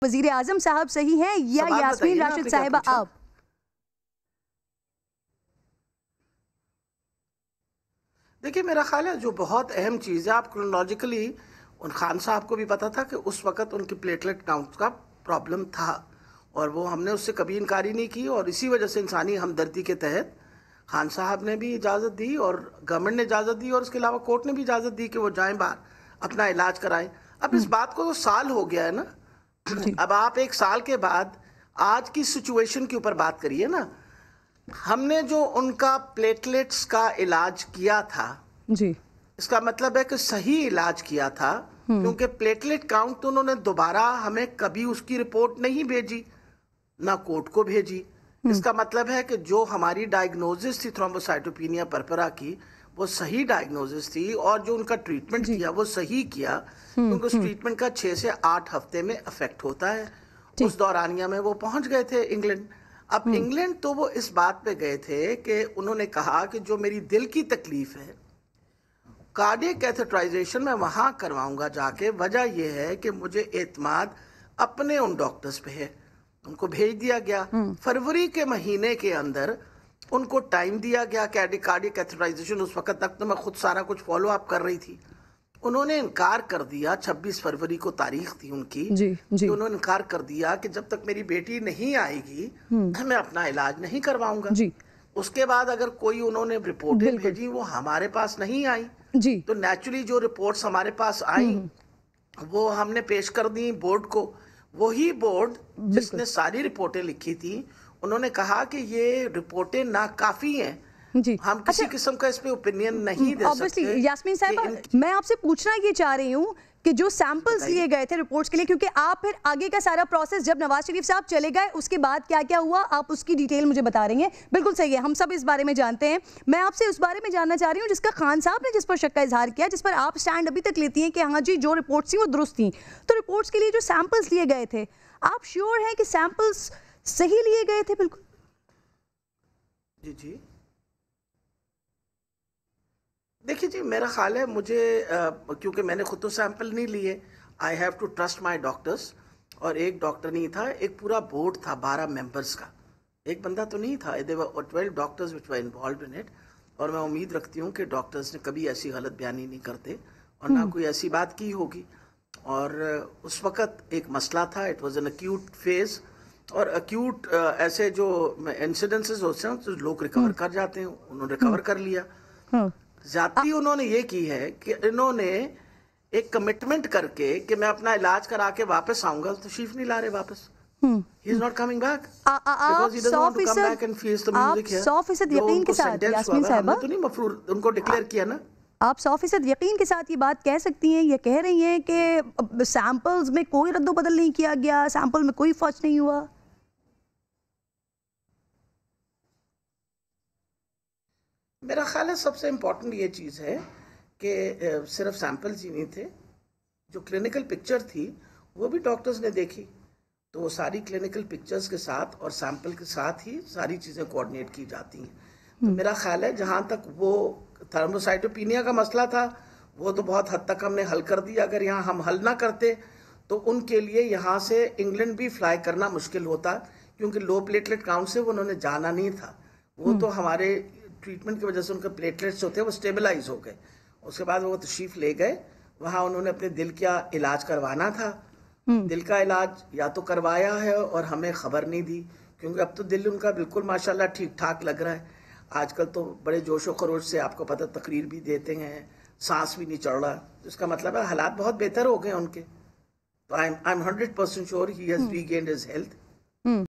वजीर आजम साहब सही हैं या यास्मीन राशिद साहिबा आप? देखिए, मेरा ख्याल है जो बहुत अहम चीज़ है, आप क्रोनोलॉजिकली उन खान साहब को भी पता था कि उस वक़्त उनकी प्लेटलेट काउंट का प्रॉब्लम था और वो हमने उससे कभी इनकारी नहीं की और इसी वजह से इंसानी हमदर्दी के तहत खान साहब ने भी इजाज़त दी और गवर्नमेंट ने इजाज़त दी और उसके अलावा कोर्ट ने भी इजाज़त दी कि वो जाएं बाहर अपना इलाज कराएं। अब इस बात को तो साल हो गया है ना। अब आप एक साल के बाद आज की सिचुएशन के ऊपर बात करिए ना। हमने जो उनका प्लेटलेट्स का इलाज किया था जी, इसका मतलब है कि सही इलाज किया था, क्योंकि प्लेटलेट काउंट तो उन्होंने दोबारा हमें कभी उसकी रिपोर्ट नहीं भेजी, ना कोर्ट को भेजी। इसका मतलब है कि जो हमारी डायग्नोसिस थी थ्रोम्बोसाइटोपिनिया परपरा की, वो सही डायग्नोसिस थी और जो उनका ट्रीटमेंट किया वो सही किया, क्योंकि उस ट्रीटमेंट का 6 से 8 हफ्ते में इफेक्ट होता है। उस दौरानिया में वो पहुंच गए थे इंग्लैंड। अब इंग्लैंड तो वो इस बात पे गए थे कि उन्होंने कहा कि जो मेरी दिल की तकलीफ है, कार्डियक कैथेटराइजेशन मैं वहाँ करवाऊंगा जाके। वजह यह है कि मुझे एतमाद अपने उन डॉक्टर्स पे है। उनको भेज दिया गया। फरवरी के महीने के अंदर उनको टाइम दिया गया कार्डियक कैथेटराइजेशन। उस वक्त तक तो मैं खुद सारा कुछ फॉलो अप कर रही थी। उन्होंने इनकार कर दिया, 26 फरवरी को तारीख थी उनकी। जी। तो उन्होंने इनकार कर दिया कि जब तक मेरी बेटी नहीं आएगी मैं अपना इलाज नहीं करवाऊंगा। जी, उसके बाद अगर कोई उन्होंने रिपोर्टें भेजी वो हमारे पास नहीं आई। जी, तो नेचुरली जो रिपोर्ट्स हमारे पास आई वो हमने पेश कर दी बोर्ड को। वही बोर्ड जिसने सारी रिपोर्टें लिखी थी, उन्होंने कहा कि ये रिपोर्टें नाकाफी हैं। जी। हम किसी किस्म का इस पे ओपिनियन नहीं दे ऑब्वियसली सकते। यास्मीन साहब, मैं आपसे पूछना ये चाह रही हूँ कि जो सैंपल्स लिए गए थे रिपोर्ट्स के लिए, क्योंकि आप फिर आगे का सारा प्रोसेस जब नवाज शरीफ साहब चले गए उसके बाद क्या क्या हुआ आप उसकी डिटेल मुझे बता रही हैं। बिल्कुल सही है, हम सब इस बारे में जानते हैं। मैं आपसे उस बारे में जानना चाह रही हूँ जिसका खान साहब ने जिस पर शक का इजहार किया, जिस पर आप स्टैंड अभी तक लेती हैं कि हाँ जी जो रिपोर्ट्स थी वो दुरुस्त थी। तो रिपोर्ट्स के लिए जो सैंपल्स लिए गए थे, आप श्योर हैं कि सैंपल्स सही लिए गए थे? बिल्कुल जी जी। देखिए जी, मेरा ख्याल है मुझे क्योंकि मैंने खुद तो सैंपल नहीं लिए, I have to trust my doctors. और एक डॉक्टर नहीं था, एक पूरा बोर्ड था 12 मेंबर्स का। एक बंदा तो नहीं था, there were 12 doctors which were involved in it. और मैं उम्मीद रखती हूँ कि डॉक्टर्स ने कभी ऐसी गलत बयानी नहीं करते और ना कोई ऐसी बात की होगी। और उस वक़्त एक मसला था, it was an acute phase. और एक्यूट ऐसे जो इंसिडेंसेस होते हैं तो लोग रिकवर कर जाते हैं, उन्होंने रिकवर कर लिया। ज्यादती उन्होंने ये की है कि इन्होंने एक कमिटमेंट करके कि मैं अपना इलाज करा के वापस आऊंगा, तो तशरीफ नहीं ला रहे वापस। He is not coming back because he doesn't want to come back and face the music here. 100% जो यकीन उनको के साथ sentence यास्मीन हुआ था, साहिबा, हमने तो नहीं मफरूर उनको डिक्लेयर किया ना। आप 100% यकीन के साथ ये बात कह सकती हैं, ये कह रही हैं कि सैंपल्स में कोई रद्दोबदल नहीं किया गया, सैंपल में कोई फर्ज नहीं हुआ? मेरा ख्याल है सबसे इम्पोर्टेंट ये चीज़ है कि सिर्फ सैंपल्स ही नहीं थे, जो क्लिनिकल पिक्चर थी वो भी डॉक्टर्स ने देखी। तो वो सारी क्लिनिकल पिक्चर्स के साथ और सैंपल के साथ ही सारी चीज़ें कोऑर्डिनेट की जाती हैं। तो मेरा ख्याल है जहाँ तक वो थर्मोसाइटोपिनिया का मसला था वो तो बहुत हद तक हमने हल कर दिया। अगर यहाँ हम हल ना करते तो उनके लिए यहाँ से इंग्लैंड भी फ्लाई करना मुश्किल होता, क्योंकि लो प्लेटलेट काउंट से उन्होंने जाना नहीं था। वो तो हमारे ट्रीटमेंट की वजह से उनके प्लेटलेट्स होते हैं वो स्टेबलाइज हो गए। उसके बाद वो तशरीफ़ ले गए, वहाँ उन्होंने अपने दिल का इलाज करवाना था। दिल का इलाज या तो करवाया है और हमें ख़बर नहीं दी, क्योंकि अब तो दिल उनका बिल्कुल माशाल्लाह ठीक ठाक लग रहा है। आजकल तो बड़े जोशो खरोश से आपको पता तकरीर भी देते हैं, सांस भी नहीं चढ़ रहा। तो इसका मतलब है हालात बहुत बेहतर हो गए उनके। तो I am 100% sure he has regained his health.